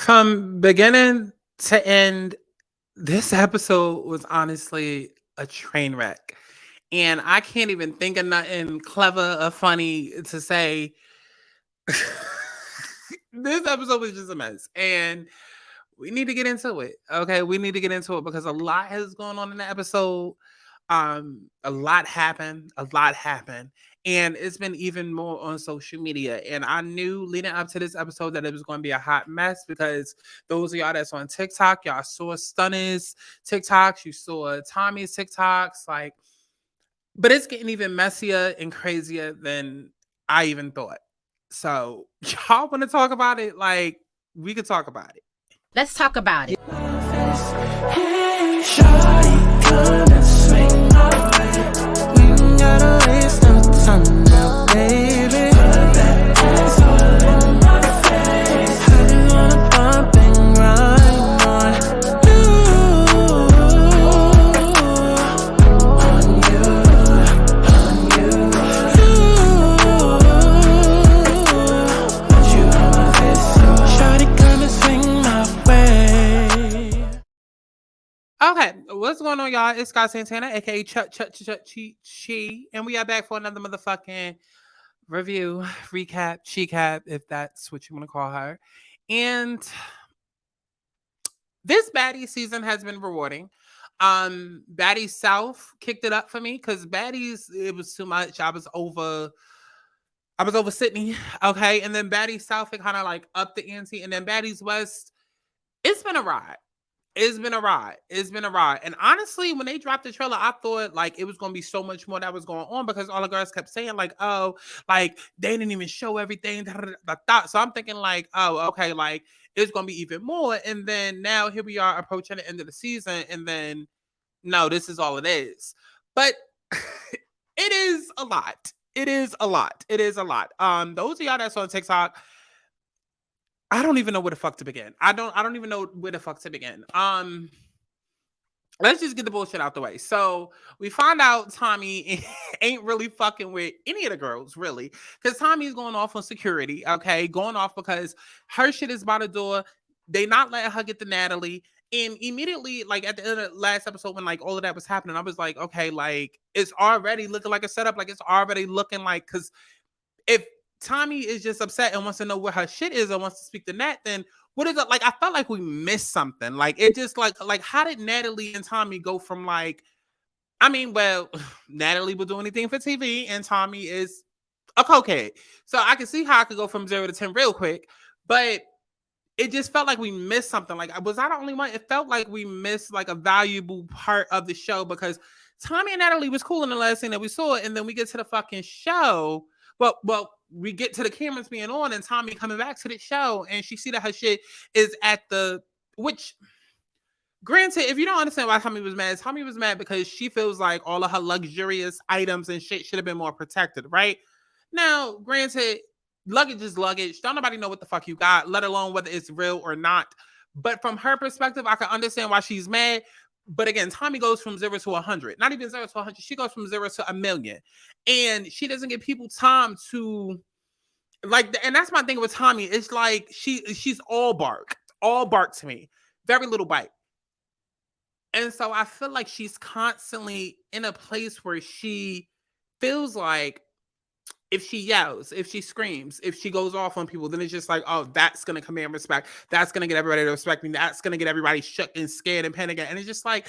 From beginning to end, this episode was honestly a train wreck. And I can't even think of nothing clever or funny to say. This episode was just a mess. And we need to get into it. Okay. We need to get into it because a lot has gone on in the episode. A lot happened. A lot happened. And it's been even more on social media. And I knew leading up to this episode that it was going to be a hot mess because those of y'all that's on TikTok, y'all saw Stunner's TikToks, you saw Tommy's TikToks, like, but it's getting even messier and crazier than I even thought. So, y'all want to talk about it? Like, we could talk about it. Let's talk about it. Okay, what's going on, y'all? It's Santana, aka Chi, and we are back for another motherfucking review, recap, if that's what you want to call her. And this Baddies season has been rewarding. Baddies South kicked it up for me because Baddies, it was too much. I was over Sydney, okay, and then Baddies South, it kind of like upped the ante, and then Baddies West, it's been a ride. It's been a ride. It's been a ride. And honestly, when they dropped the trailer, I thought like it was gonna be so much more that was going on because all the girls kept saying, like, oh, like they didn't even show everything. So I'm thinking, like, oh, okay, like it's gonna be even more. And then now here we are approaching the end of the season, and then no, this is all it is. But it is a lot. It is a lot. It is a lot. Those of y'all that's on TikTok, I don't even know where the fuck to begin. I don't even know where the fuck to begin. Let's just get the bullshit out the way. So we find out Tommy ain't really fucking with any of the girls, really. Because Tommy's going off on security, okay? Going off because her shit is by the door. They not letting her get to Natalie. And immediately, like at the end of the last episode, when like all of that was happening, I was like, okay, like it's already looking like a setup. Like it's already looking like, because if Tommy is just upset and wants to know where her shit is and wants to speak to Nat, then what is it? Like, I felt like we missed something. Like, it just like how did Natalie and Tommy go from like, I mean, well, Natalie will do anything for TV and Tommy is a cokehead. So I can see how I could go from 0 to 10 real quick, but it just felt like we missed something. Like, was I the only one? It felt like we missed like a valuable part of the show because Tommy and Natalie was cool in the last scene that we saw, and then we get to the fucking show. Well, we get to the cameras being on and Tommy coming back to the show and she see that her shit is at the, which granted, if you don't understand why Tommy was mad because she feels like all of her luxurious items and shit should have been more protected, right? Now, granted, luggage is luggage. Don't nobody know what the fuck you got, let alone whether it's real or not. But from her perspective, I can understand why she's mad. But again, Tommy goes from 0 to 100. Not even 0 to 100. She goes from 0 to a million. And she doesn't give people time to like, and that's my thing with Tommy. It's like she's all bark to me, very little bite. And so I feel like she's constantly in a place where she feels like if she yells, if she screams, if she goes off on people, then it's just like, oh, that's gonna command respect. That's gonna get everybody to respect me. That's gonna get everybody shook and scared and panicked. And it's just like,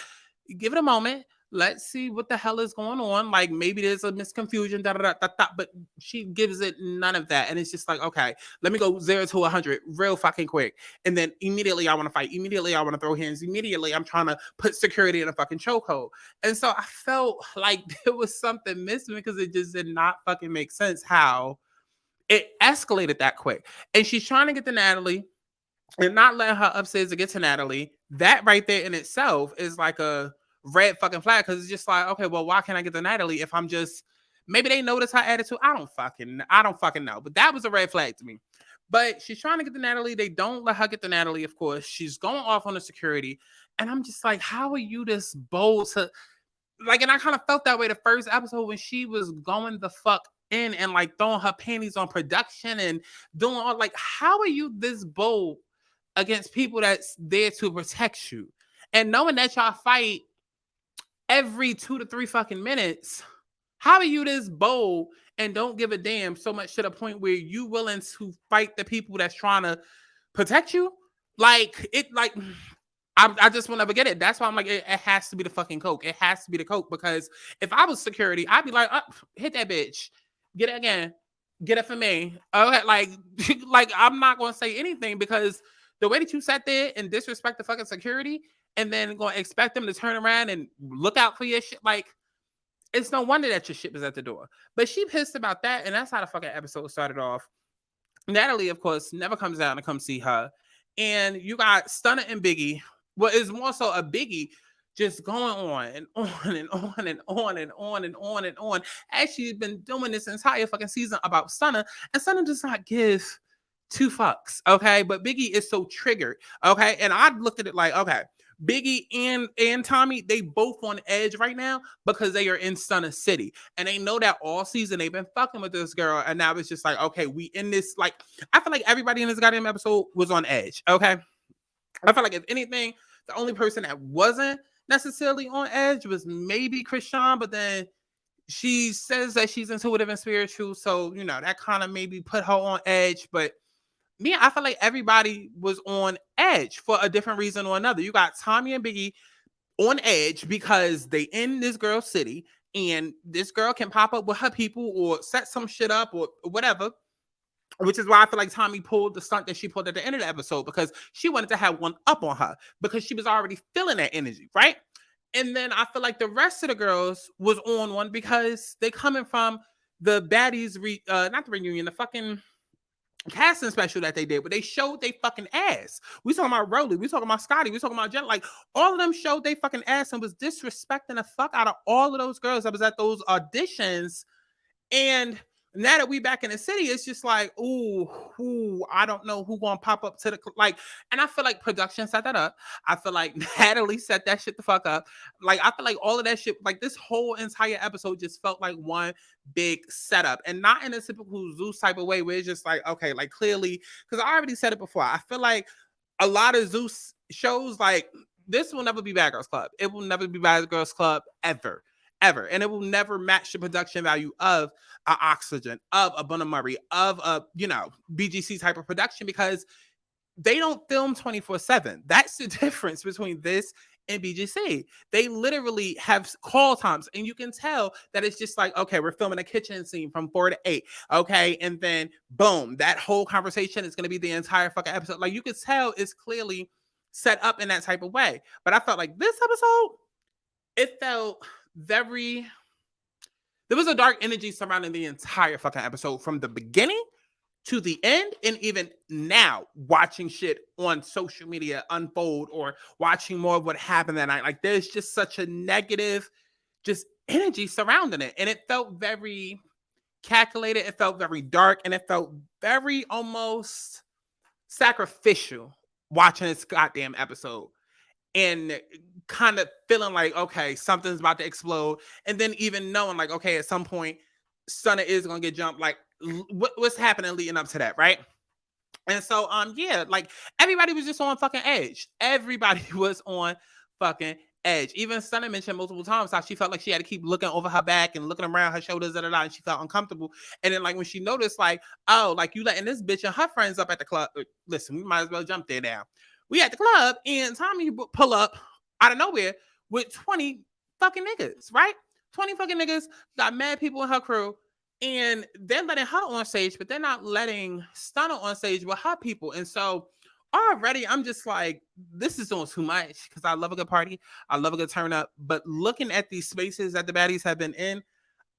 give it a moment. Let's see what the hell is going on. Like maybe there's a misconfusion, but she gives it none of that. And it's just like, okay, let me go 0 to 100 real fucking quick. And then immediately I want to fight. Immediately I want to throw hands. Immediately I'm trying to put security in a fucking chokehold. And so I felt like there was something missing because it just did not fucking make sense how it escalated that quick. And she's trying to get to Natalie and not letting her upstairs to get to Natalie. That right there in itself is like a red fucking flag because it's just like, okay, well, why can't I get to Natalie if I'm just, maybe they notice her attitude. I don't fucking know. But that was a red flag to me. But she's trying to get to Natalie. They don't let her get to Natalie, of course. She's going off on the security. And I'm just like, how are you this bold to like, and I kind of felt that way the first episode when she was going the fuck in and like throwing her panties on production and doing all like, how are you this bold against people that's there to protect you. And knowing that y'all fight every 2 to 3 fucking minutes, how are you this bold and don't give a damn so much to the point where you willing to fight the people that's trying to protect you? Like, it, like, I just will never get it. That's why I'm like, it has to be the fucking Coke. It has to be the Coke, because if I was security, I'd be like, hit that bitch. Get it again. Get it for me. Okay, like, like, I'm not going to say anything, because the way that you sat there and disrespect the fucking security and then going to expect them to turn around and look out for your shit, like, it's no wonder that your ship is at the door. But she pissed about that, and that's how the fucking episode started off. Natalie, of course, never comes down to come see her. And you got Stunner and Biggie. Well, it's more so a Biggie just going on and on and on and on and on and on and on. As she's been doing this entire fucking season about Stunner, and Stunner does not give two fucks, okay? But Biggie is so triggered, okay? And I looked at it like, okay, Biggie and Tommy, they both on edge right now because they are in Stunner City. And they know that all season they've been fucking with this girl. And now it's just like, okay, we in this, like, I feel like everybody in this goddamn episode was on edge, okay? I feel like if anything, the only person that wasn't necessarily on edge was maybe Krishan, but then she says that she's intuitive and spiritual. So, you know, that kind of maybe put her on edge. But me, I feel like everybody was on edge for a different reason or another. You got Tommy and Biggie on edge because they in this girl's city, and this girl can pop up with her people or set some shit up or whatever. Which is why I feel like Tommy pulled the stunt that she pulled at the end of the episode, because she wanted to have one up on her because she was already feeling that energy, right? And then I feel like the rest of the girls was on one because they coming from the Baddies, not the reunion, the fucking casting special that they did, but they showed they fucking ass. We talking about Rolly, we talking about Scotty, we talking about Jen. Like, all of them showed they fucking ass and was disrespecting the fuck out of all of those girls that was at those auditions. And now that we back in the city, it's just like, ooh, I don't know who gonna pop up to the, like, and I feel like production set that up. I feel like Natalie set that shit the fuck up. Like, I feel like all of that shit, like, this whole entire episode just felt like one big setup, and not in a typical Zeus type of way where it's just like, okay, like, clearly, because I already said it before. I feel like a lot of Zeus shows, like, this will never be Bad Girls Club. It will never be Bad Girls Club ever. And it will never match the production value of a Oxygen, of a Bunna Murray, of a, you know, BGC type of production, because they don't film 24/7. That's the difference between this and BGC. They literally have call times, and you can tell that it's just like, okay, we're filming a kitchen scene from 4 to 8, okay, and then boom, that whole conversation is going to be the entire fucking episode. Like, you can tell it's clearly set up in that type of way. But I felt like this episode, it felt very, there was a dark energy surrounding the entire fucking episode from the beginning to the end. And even now, watching shit on social media unfold or watching more of what happened that night, like, there's just such a negative just energy surrounding it. And it felt very calculated, it felt very dark, and it felt very almost sacrificial watching this goddamn episode. And kind of feeling like, okay, something's about to explode. And then even knowing like, okay, at some point, Stunner is going to get jumped. Like, what's happening leading up to that, right? And so, yeah, like, everybody was just on fucking edge. Everybody was on fucking edge. Even Stunner mentioned multiple times how she felt like she had to keep looking over her back and looking around her shoulders, and she felt uncomfortable. And then, like, when she noticed, like, oh, like, you letting this bitch and her friends up at the club. Listen, we might as well jump there now. We at the club, and Tommy pull up out of nowhere with 20 fucking niggas, right? 20 fucking niggas, got mad people in her crew, and they're letting her on stage, but they're not letting Stunner on stage with her people. And so already I'm just like, this is doing too much, because I love a good party. I love a good turn up. But looking at these spaces that the baddies have been in,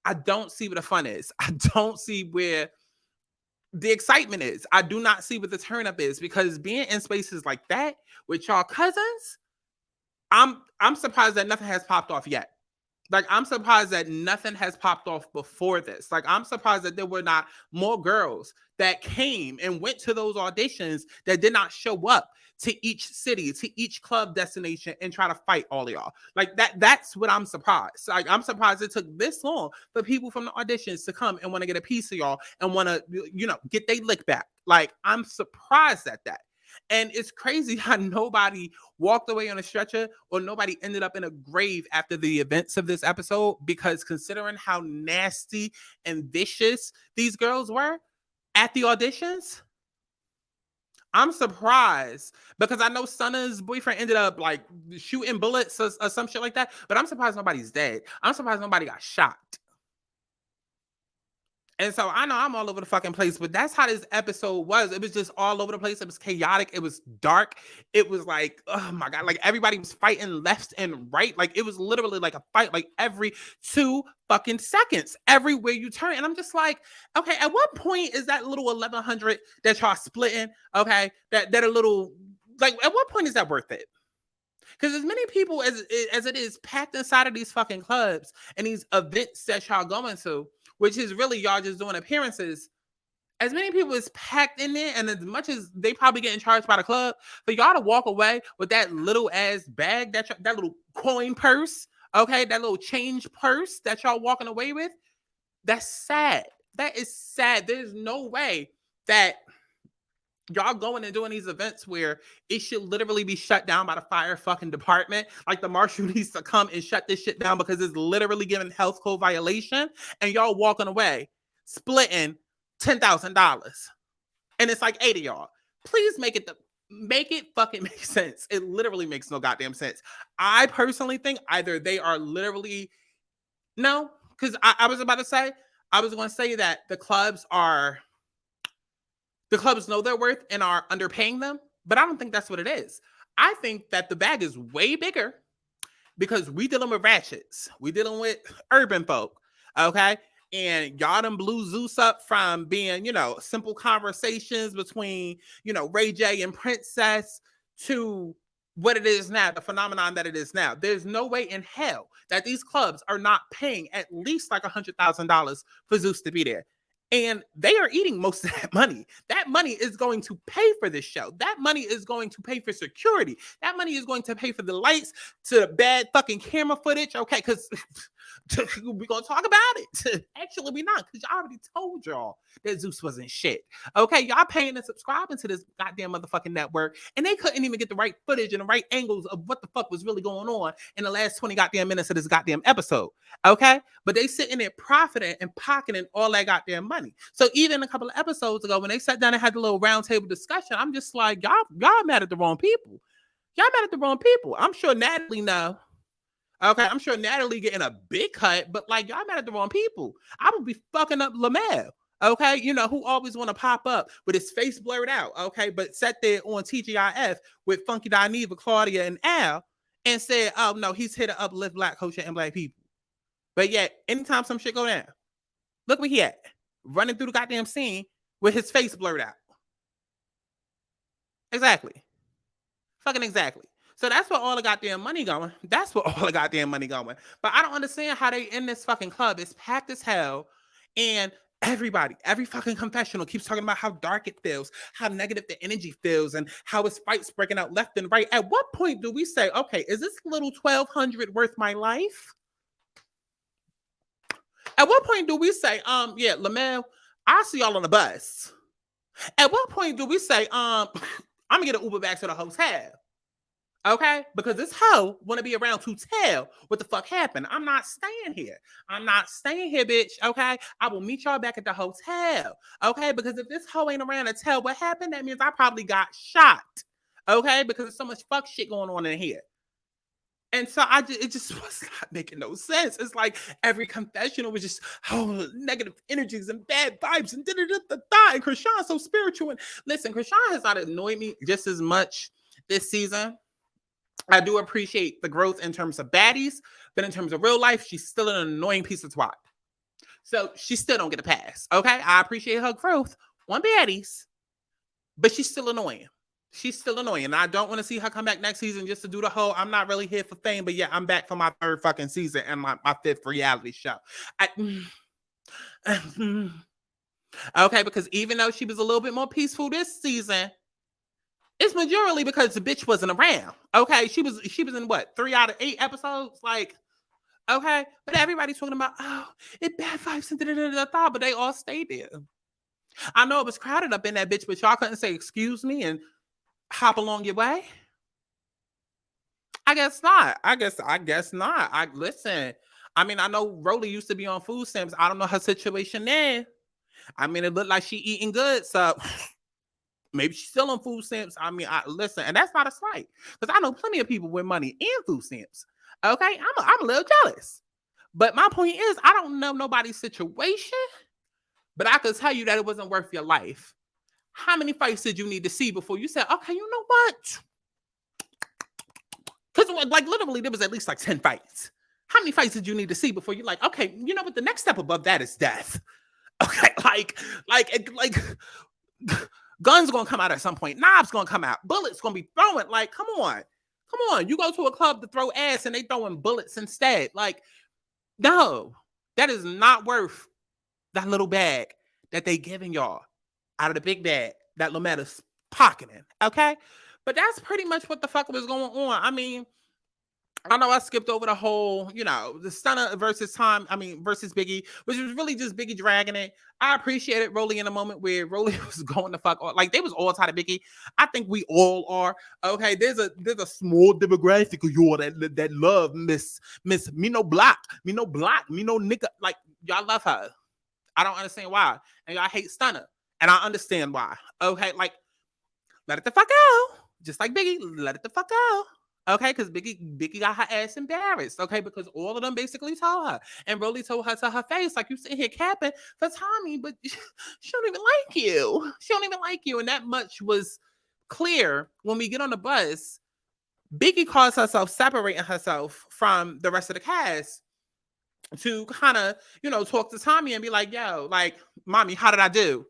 I don't see where the fun is. I don't see where the excitement is. I do not see what the turn up is, because being in spaces like that with y'all cousins, I'm surprised that nothing has popped off yet. Like, I'm surprised that nothing has popped off before this. Like, I'm surprised that there were not more girls that came and went to those auditions that did not show up to each city, to each club destination, and try to fight all of y'all. Like, that's what I'm surprised. Like, I'm surprised it took this long for people from the auditions to come and want to get a piece of y'all and want to, you know, get their lick back. Like, I'm surprised at that. And it's crazy how nobody walked away on a stretcher or nobody ended up in a grave after the events of this episode, because considering how nasty and vicious these girls were at the auditions, I'm surprised, because I know Sana's boyfriend ended up like shooting bullets or some shit like that, but I'm surprised nobody's dead. I'm surprised nobody got shot. And so I know I'm all over the fucking place, but that's how this episode was. It was just all over the place. It was chaotic. It was dark. It was like, oh my God, like everybody was fighting left and right. Like it was literally like a fight, like every 2 fucking seconds, everywhere you turn. And I'm just like, okay, at what point is that little 1100 that y'all splitting? Okay, that a little, like, at what point is that worth it? Because as many people as it is packed inside of these fucking clubs and these events that y'all going to, which is really y'all just doing appearances, as many people is packed in there, and as much as they probably getting charged by the club, for y'all to walk away with that little ass bag, that little coin purse, okay, that little change purse that y'all walking away with, that's sad. That is sad. There's no way that y'all going and doing these events where it should literally be shut down by the fire fucking department. Like the marshal needs to come and shut this shit down because it's literally giving health code violation, and y'all walking away splitting $10,000. And it's like 8 of y'all. Please make it fucking make sense. It literally makes no goddamn sense. I personally think either they are literally, no, because I was going to say that the clubs know their worth and are underpaying them, but I don't think that's what it is. I think that the bag is way bigger because we dealing with ratchets. We dealing with urban folk, okay? And y'all done blew Zeus up from being, simple conversations between, Ray J and Princess to what it is now, the phenomenon that it is now. There's no way in hell that these clubs are not paying at least like $100,000 for Zeus to be there. And they are eating most of that money. That money is going to pay for this show. That money is going to pay for security. That money is going to pay for the lights, to the bad fucking camera footage. Okay, because we're going to talk about it. Actually, we're not, because y'all already told y'all that Zeus wasn't shit. Okay, y'all paying and subscribing to this goddamn motherfucking network, and they couldn't even get the right footage and the right angles of what the fuck was really going on in the last 20 goddamn minutes of this goddamn episode. Okay, but they sitting there profiting and pocketing all that goddamn money. So even a couple of episodes ago, when they sat down and had the little round table discussion, I'm just like, y'all mad at the wrong people. Y'all mad at the wrong people. I'm sure Natalie know. Okay, I'm sure Natalie getting a big cut, but like, y'all mad at the wrong people. I would be fucking up Lamel. Okay, who always want to pop up with his face blurred out. Okay, but sat there on TGIF with Funky Dineva, Claudia, and Al, and said, "Oh no, he's here to uplift Black culture and Black people." But yet, anytime some shit go down, look where he at, running through the goddamn scene with his face blurred out. Exactly. Fucking exactly. So that's where all the goddamn money going. That's where all the goddamn money going. But I don't understand how they in this fucking club. It's packed as hell. And every fucking confessional keeps talking about how dark it feels, how negative the energy feels, and how his fights breaking out left and right. At what point do we say, okay, is this little 1,200 worth my life? At what point do we say, yeah, Lamel, I'll see y'all on the bus? At what point do we say, I'm gonna get an Uber back to the hotel? Okay, because this hoe want to be around to tell what the fuck happened. I'm not staying here. I'm not staying here, bitch. Okay, I will meet y'all back at the hotel. Okay, because if this hoe ain't around to tell what happened, that means I probably got shot. Okay, because there's so much fuck shit going on in here. And so it just was not making no sense. It's like every confessional was just negative energies and bad vibes and da-da-da-da-da. And Krishan's so spiritual. And listen, Krishan has not annoyed me just as much this season. I do appreciate the growth in terms of baddies, but in terms of real life, she's still an annoying piece of twat. So she still don't get a pass. Okay, I appreciate her growth on baddies, but she's still annoying. She's still annoying. And I don't want to see her come back next season just to do the whole, I'm not really here for fame, but yeah, I'm back for my 3rd fucking season and my 5th reality show. Okay, because even though she was a little bit more peaceful this season, it's majorly because the bitch wasn't around. Okay, she was in what, 3 out of 8 episodes? Like, okay, but everybody's talking about, it bad vibes and da-da-da-da-da, but they all stayed there. I know it was crowded up in that bitch, but y'all couldn't say excuse me and hop along your way? I guess not. I guess not. I listen. I mean, I know Rolly used to be on food stamps. I don't know her situation there. I mean, it looked like she eating good, so maybe she's still on food stamps. I mean, I listen, and that's not a slight, because I know plenty of people with money and food stamps. Okay, I'm a little jealous, but my point is, I don't know nobody's situation, but I could tell you that it wasn't worth your life. How many fights did you need to see before you said, okay, you know what? Because like literally, there was at least like 10 fights. How many fights did you need to see before you're like, okay, you know what? The next step above that is death. Okay, like guns gonna come out at some point. Knives gonna come out. Bullets gonna be throwing. Like, come on. You go to a club to throw ass and they throwing bullets instead. Like, no, that is not worth that little bag that they giving y'all out of the big bag that Lometta's pocketing. Okay, but that's pretty much what the fuck was going on. I mean, I know I skipped over the whole, the Stunner versus Biggie, which was really just Biggie dragging it. I appreciated Rolly in a moment where Rolly was going to fuck off. Like, they was all tired of Biggie. I think we all are. Okay, there's a small demographic of y'all that love Miss me no black, me no nigga. Like, y'all love her. I don't understand why. And y'all hate Stunner. And I understand why. Okay, like, let it the fuck out. Just like Biggie, let it the fuck out. Okay, because Biggie got her ass embarrassed. Okay, because all of them basically told her, and Rolly told her to her face, like, you sitting here capping for Tommy, but she don't even like you. She don't even like you, and that much was clear when we get on the bus. Biggie calls herself separating herself from the rest of the cast to kind of, talk to Tommy and be like, yo, like, mommy, how did I do?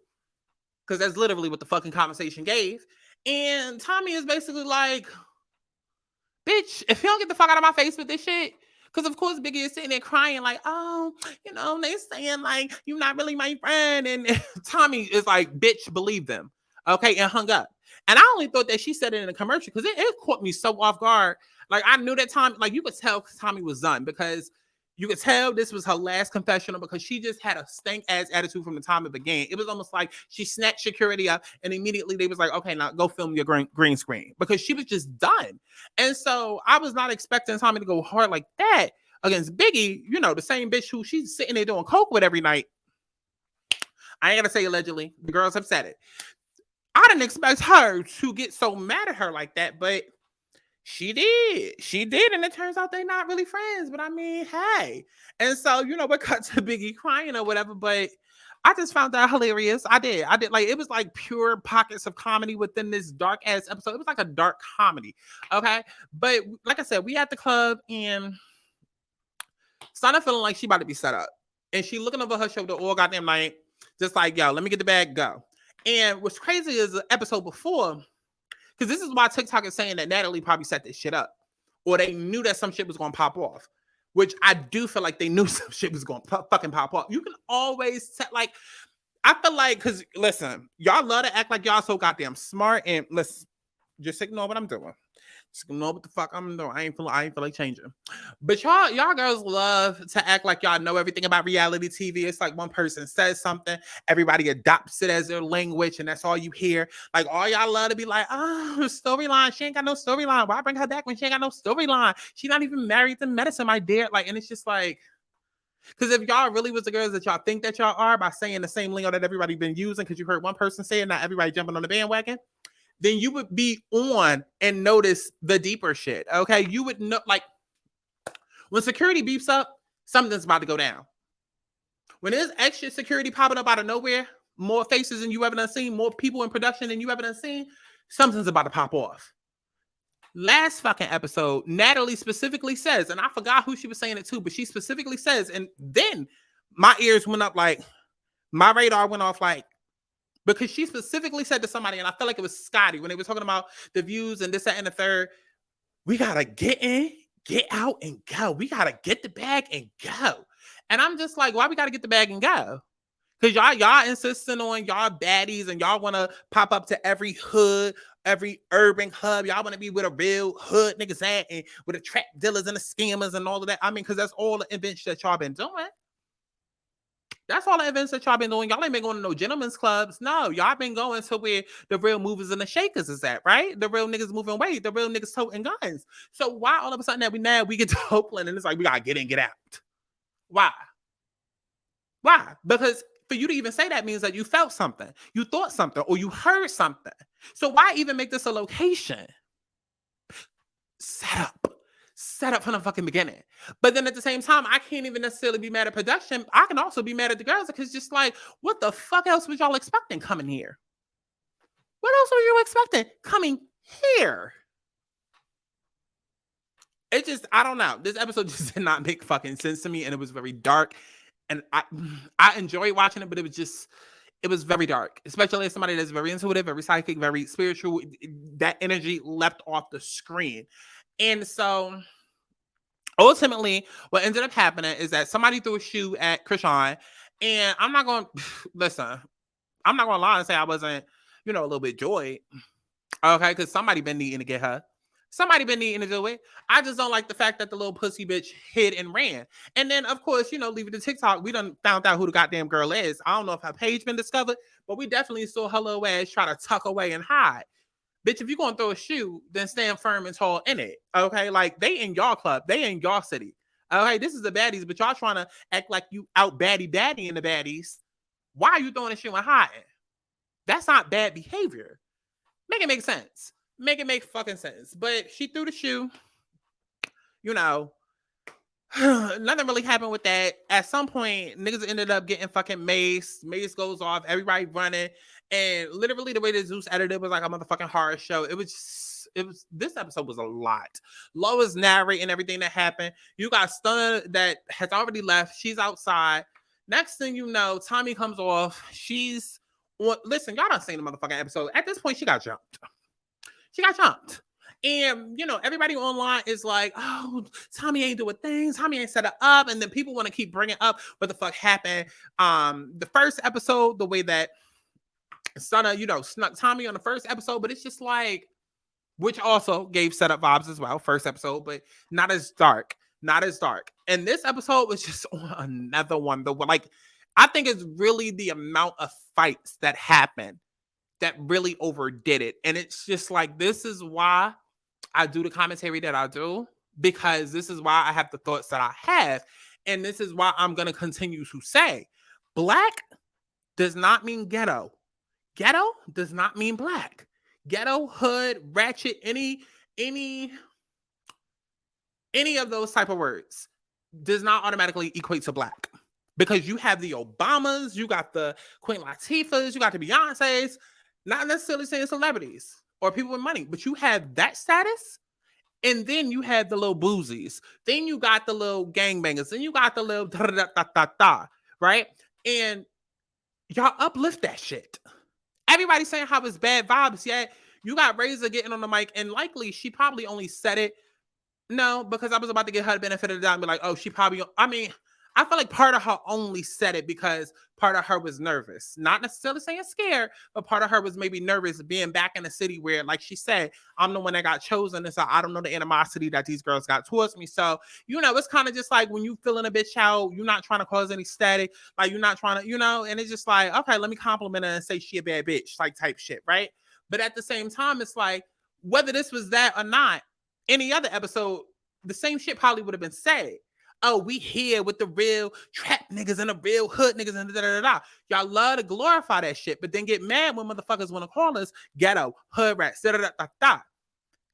Because that's literally what the fucking conversation gave. And Tommy is basically like, bitch, if you don't get the fuck out of my face with this shit, because of course Biggie is sitting there crying like, oh, they saying like, you're not really my friend. And Tommy is like, bitch, believe them. Okay, and hung up. And I only thought that she said it in a commercial because it caught me so off guard. Like, I knew that Tommy, like, you could tell Tommy was done, because you could tell this was her last confessional, because she just had a stank ass attitude from the time it began. It was almost like she snatched security up and immediately they was like, okay, now go film your green screen, because she was just done. And so I was not expecting Tommy to go hard like that against Biggie, the same bitch who she's sitting there doing coke with every night. I ain't gonna say allegedly. The girls have said it. I didn't expect her to get so mad at her like that, but she did, and it turns out they're not really friends. But I mean, hey, and so we cut to Biggie crying or whatever. But I just found that hilarious. I did. Like, it was like pure pockets of comedy within this dark ass episode. It was like a dark comedy, okay. But like I said, we at the club and Sana feeling like she about to be set up, and she looking over her shoulder all goddamn night, just like, yo, let me get the bag, go. And what's crazy is the episode before. Because this is why TikTok is saying that Natalie probably set this shit up. Or they knew that some shit was going to pop off. Which I do feel like they knew some shit was going to fucking pop off. You can always set, like, I feel like, because, listen, y'all love to act like y'all so goddamn smart. And let's just ignore what I'm doing. Just ignore what the fuck I'm doing. I ain't feel like changing. But y'all girls love to act like y'all know everything about reality TV. It's like one person says something, everybody adopts it as their language, and that's all you hear. Like, all y'all love to be like, oh, storyline. She ain't got no storyline. Why bring her back when she ain't got no storyline? She not even married to medicine, my dear. Like, and it's just like, because if y'all really was the girls that y'all think that y'all are by saying the same lingo that everybody been using, because you heard one person say it, not everybody jumping on the bandwagon, then you would be on and notice the deeper shit. Okay, you would know, like, when security beeps up, something's about to go down. When there's extra security popping up out of nowhere, more faces than you ever done seen, more people in production than you ever done seen, something's about to pop off. Last fucking episode, Natalie specifically says, and I forgot who she was saying it to, but she specifically says, and then my ears went up, like, my radar went off, like, because she specifically said to somebody, and I felt like it was Scotty, when they were talking about the views and this, that, and the third, we gotta get in, get out, and go. We gotta get the bag and go. And I'm just like, why we gotta get the bag and go? Because y'all insisting on y'all baddies, and y'all want to pop up to every hood, every urban hub. Y'all want to be with a real hood niggas at, and with the trap dealers and the scammers and all of that. I mean, because that's all the events that y'all been doing. That's all the events that y'all been doing. Y'all ain't been going to no gentlemen's clubs. No, y'all been going to where the real movers and the shakers is at, right? The real niggas moving weight, the real niggas toting guns. So why all of a sudden that we get to Oakland and it's like we gotta get in, get out? Why? Why? Because for you to even say that means that you felt something, you thought something, or you heard something. So why even make this a location? Set up from the fucking beginning. But then at the same time, I can't even necessarily be mad at production. I can also be mad at the girls because just like, what the fuck else was y'all expecting coming here? What else were you expecting coming here? It just, I don't know. This episode just did not make fucking sense to me, and it was very dark. And I enjoyed watching it, but it was very dark, especially as somebody that's very intuitive, very psychic, very spiritual. That energy left off the screen. And so ultimately, what ended up happening is that somebody threw a shoe at Krishan, and I'm not going to listen. I'm not going to lie and say I wasn't, a little bit joyed. Okay, because somebody been needing to get her. Somebody been needing to do it. I just don't like the fact that the little pussy bitch hid and ran. And then, of course, leaving the TikTok, we done found out who the goddamn girl is. I don't know if her page been discovered, but we definitely saw her little ass try to tuck away and hide. Bitch, if you're going to throw a shoe, then stand firm and tall in it. Okay? Like, they in y'all club. They in y'all city. Okay? This is the baddies, but y'all trying to act like you out baddie in the baddies. Why are you throwing a shoe and hiding? That's not bad behavior. Make it make sense. Make it make fucking sense. But she threw the shoe. Nothing really happened with that. At some point, niggas ended up getting fucking maced. Mace goes off. Everybody running. And literally the way that Zeus edited was like a motherfucking horror show. This episode was a lot. Lois narrating everything that happened. You got Stunner that has already left. She's outside. Next thing you know, Tommy comes off. Listen, y'all done seen the motherfucking episode. At this point, she got jumped. And, everybody online is like, oh, Tommy ain't doing things. Tommy ain't set it up. And then people want to keep bringing up what the fuck happened. The first episode, the way that Stunner, snuck Tommy on the first episode, but it's just like, which also gave setup vibes as well, first episode, but not as dark. And this episode was just another one. I think it's really the amount of fights that happened that really overdid it. And it's just like, this is why I do the commentary that I do, because this is why I have the thoughts that I have. And this is why I'm going to continue to say, black does not mean ghetto. Ghetto does not mean black. Ghetto, hood, ratchet, any of those type of words does not automatically equate to black. Because you have the Obamas, you got the Queen Latifahs, you got the Beyoncés, not necessarily saying celebrities or people with money, but you have that status, and then you have the little boozies, then you got the little gangbangers, then you got the little da-da-da-da-da, right? And y'all uplift that shit. Everybody's saying how it's bad vibes, yet you got Razor getting on the mic, and likely she probably only said it. No, because I was about to get her the benefit of the doubt and be like, oh, I feel like part of her only said it because part of her was nervous. Not necessarily saying scared, but part of her was maybe nervous being back in a city where, like she said, I'm the one that got chosen. And so I don't know the animosity that these girls got towards me. So, it's kind of just like when you feeling a bitch out, you're not trying to cause any static. Like, you're not trying to, and it's just like, okay, let me compliment her and say she a bad bitch, like type shit, right? But at the same time, it's like, whether this was that or not, any other episode, the same shit probably would have been said. Oh, we here with the real trap niggas and the real hood niggas and da-da-da-da. Y'all love to glorify that shit, but then get mad when motherfuckers want to call us ghetto, hood rats, da-da-da-da-da.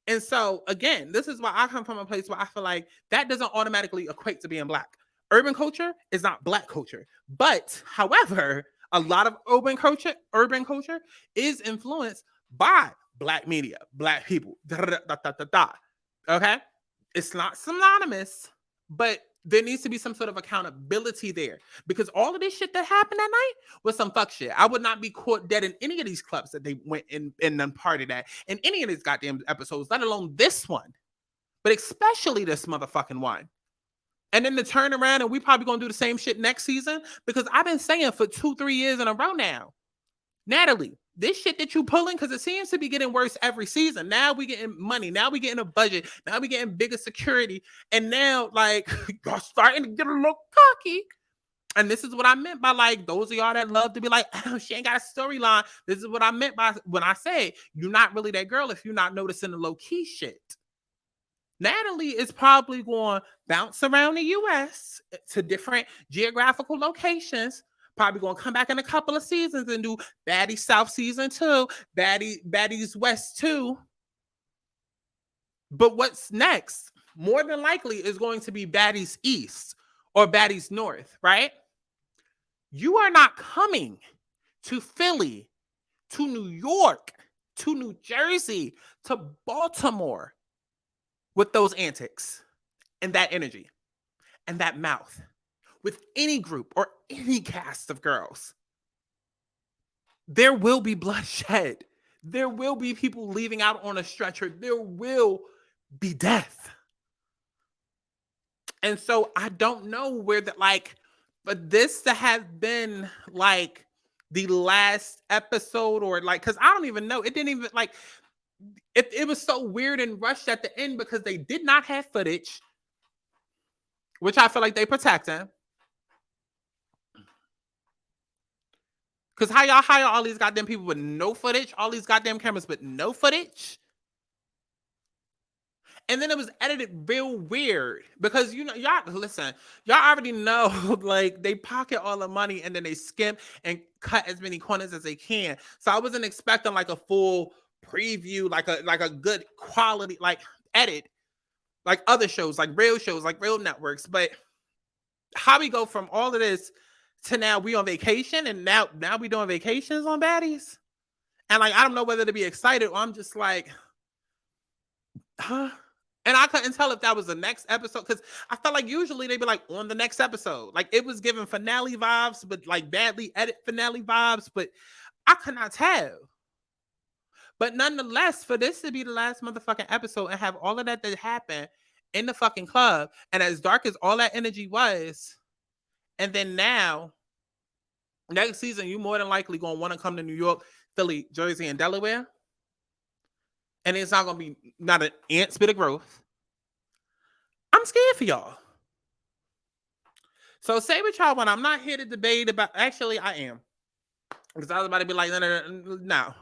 And so, again, this is why I come from a place where I feel like that doesn't automatically equate to being black. Urban culture is not black culture. But, however, a lot of urban culture is influenced by black media, black people, da-da-da-da-da-da. Okay? It's not synonymous, but there needs to be some sort of accountability there, because all of this shit that happened that night was some fuck shit. I would not be caught dead in any of these clubs that they went in and then partied at in any of these goddamn episodes, let alone this one, but especially this motherfucking one. And then to turn around and we probably gonna do the same shit next season, because I've been saying for 2-3 years in a row now, Natalie, this shit that you pulling, because it seems to be getting worse every season. Now we getting money. Now we getting a budget. Now we getting bigger security. And now, like, y'all starting to get a little cocky. And this is what I meant by like those of y'all that love to be like, oh, she ain't got a storyline. This is what I meant by when I say you're not really that girl if you're not noticing the low key shit. Natalie is probably going to bounce around the US to different geographical locations. Probably going to come back in a couple of seasons and do Baddies South season 2, Baddies West 2. But what's next? More than likely is going to be Baddies East or Baddies North, right? You are not coming to Philly, to New York, to New Jersey, to Baltimore with those antics and that energy and that mouth with any group or any cast of girls. There will be bloodshed. There will be people leaving out on a stretcher. There will be death. And so I don't know where that, like, but this to have been like the last episode or like, because I don't even know. It didn't even like, it was so weird and rushed at the end because they did not have footage, which I feel like they protecting. Because how y'all hire all these goddamn people with no footage, all these goddamn cameras with no footage? And then it was edited real weird because, you know, y'all, listen, y'all already know, like, they pocket all the money and then they skimp and cut as many corners as they can. So I wasn't expecting like a full preview, like a good quality, like edit, like other shows, like real networks. But how we go from all of this to now we on vacation and now we doing vacations on Baddies? And like, I don't know whether to be excited or I'm just like, huh? And I couldn't tell if that was the next episode because I felt like usually they'd be like on the next episode. Like it was giving finale vibes, but like badly edit finale vibes, but I could not tell. But nonetheless, for this to be the last motherfucking episode and have all of that happen in the fucking club, and as dark as all that energy was, and then now, next season, you more than likely gonna want to come to New York, Philly, Jersey, and Delaware. And it's not going to be not an ant's bit of growth. I'm scared for y'all. So say what y'all want. I'm not here to debate about, actually I am. Because I was about to be like, no.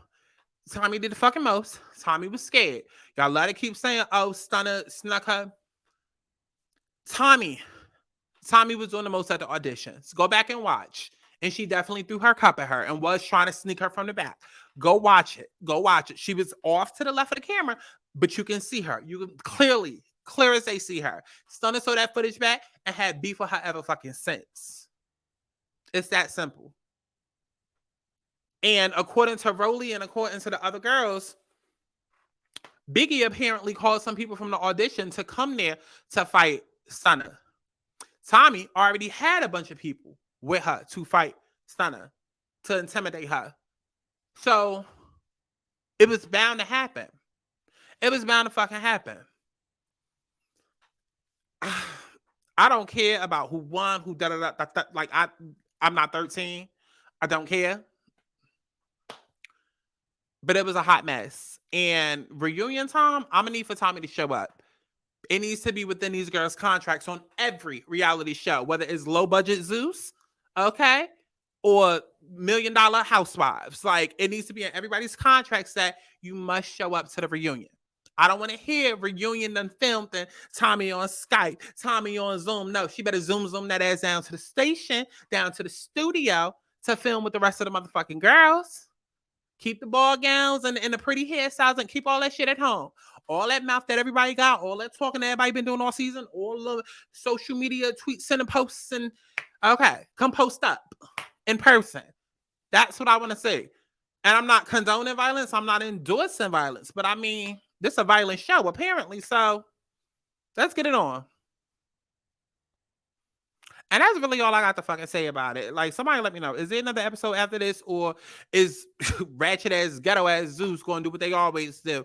Tommy did the fucking most. Tommy was scared. Y'all let it keep saying, oh, Stunner snuck her. Tommy was doing the most at the auditions. Go back and watch. And she definitely threw her cup at her and was trying to sneak her from the back. Go watch it. She was off to the left of the camera, but you can see her. You can clear as they see her. Stunner saw that footage back and had beef with her ever fucking since. It's that simple. And according to Rolly and according to the other girls, Biggie apparently called some people from the audition to come there to fight Stunner. Tommy already had a bunch of people with her to fight Stunner, to intimidate her. So it was bound to happen. It was bound to fucking happen. I don't care about who won, who da. Like I'm not 13. I don't care. But it was a hot mess. And reunion time, I'm gonna need for Tommy to show up. It needs to be within these girls' contracts on every reality show, whether it's low budget ZUES, okay, or $1 Million Housewives. Like it needs to be in everybody's contracts that you must show up to the reunion. I don't want to hear reunion done filmed and Tommy on Skype, Tommy on Zoom. No, she better zoom that ass down to the station, down to the studio to film with the rest of the motherfucking girls. Keep the ball gowns and the pretty hairstyles and keep all that shit at home. All that mouth that everybody got, all that talking that everybody been doing all season, all the social media tweets and posts and okay, come post up in person. That's what I want to say. And I'm not condoning violence. I'm not endorsing violence. But I mean, this is a violent show apparently. So let's get it on. And that's really all I got to fucking say about it. Like, somebody let me know. Is there another episode after this? Or is ratchet ass, ghetto ass ZUES going to do what they always do?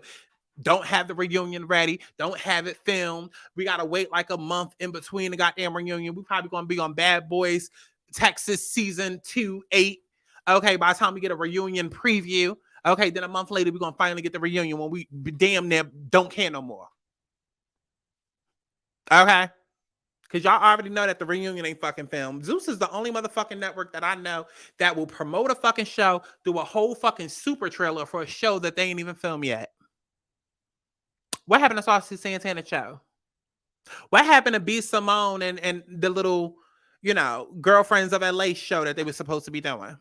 Don't have the reunion ready. Don't have it filmed. We got to wait like a month in between the goddamn reunion. We probably going to be on Bad Boys Texas season 2, 8. Okay, by the time we get a reunion preview. Okay, then a month later, we're going to finally get the reunion when we damn near don't care no more. Okay? Because y'all already know that the reunion ain't fucking filmed. Zeus is the only motherfucking network that I know that will promote a fucking show, do a whole fucking super trailer for a show that they ain't even filmed yet. What happened to Saucy Santana show? What happened to B. Simone and the little, you know, Girlfriends of LA show that they were supposed to be doing?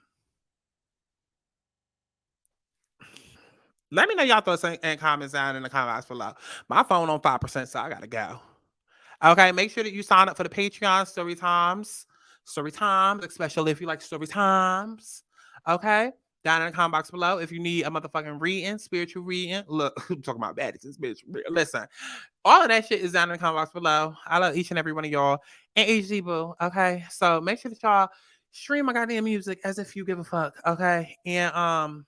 Let me know y'all thoughts and comments down in the comments below. My phone on 5%, so I gotta go. Okay, make sure that you sign up for the Patreon story times, especially if you like story times. Okay, down in the comment box below. If you need a motherfucking reading, spiritual reading, look, I'm talking about baddies and spiritual reading. Listen, all of that shit is down in the comment box below. I love each and every one of y'all and HG Boo. Okay, so make sure that y'all stream my goddamn music as if you give a fuck. Okay, and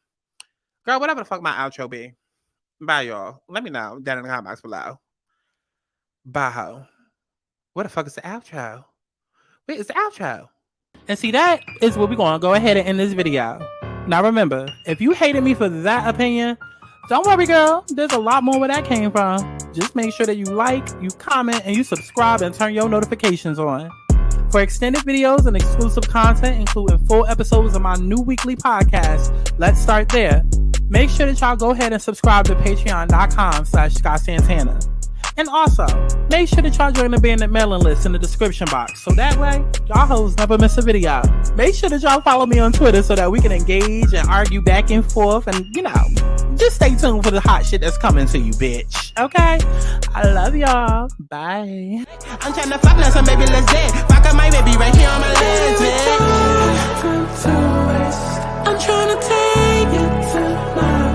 girl, whatever the fuck my outro be. Bye, y'all. Let me know down in the comment box below. Bye, ho. What the fuck is the outro? Wait, it's the outro. And see, that is what we're going to go ahead and end this video. Now, remember, if you hated me for that opinion, don't worry, girl. There's a lot more where that came from. Just make sure that you like, you comment, and you subscribe and turn your notifications on. For extended videos and exclusive content, including full episodes of my new weekly podcast, Let's Start There. Make sure that y'all go ahead and subscribe to patreon.com/ScottSantana. And also, make sure that y'all join the bandit mailing list in the description box. So that way, y'all hoes never miss a video. Make sure that y'all follow me on Twitter so that we can engage and argue back and forth. And, you know, just stay tuned for the hot shit that's coming to you, bitch. Okay? I love y'all. Bye. I'm trying to fuck now, so baby, let's dance. Fuck up my baby right here on my legs, man. I'm trying to take it to my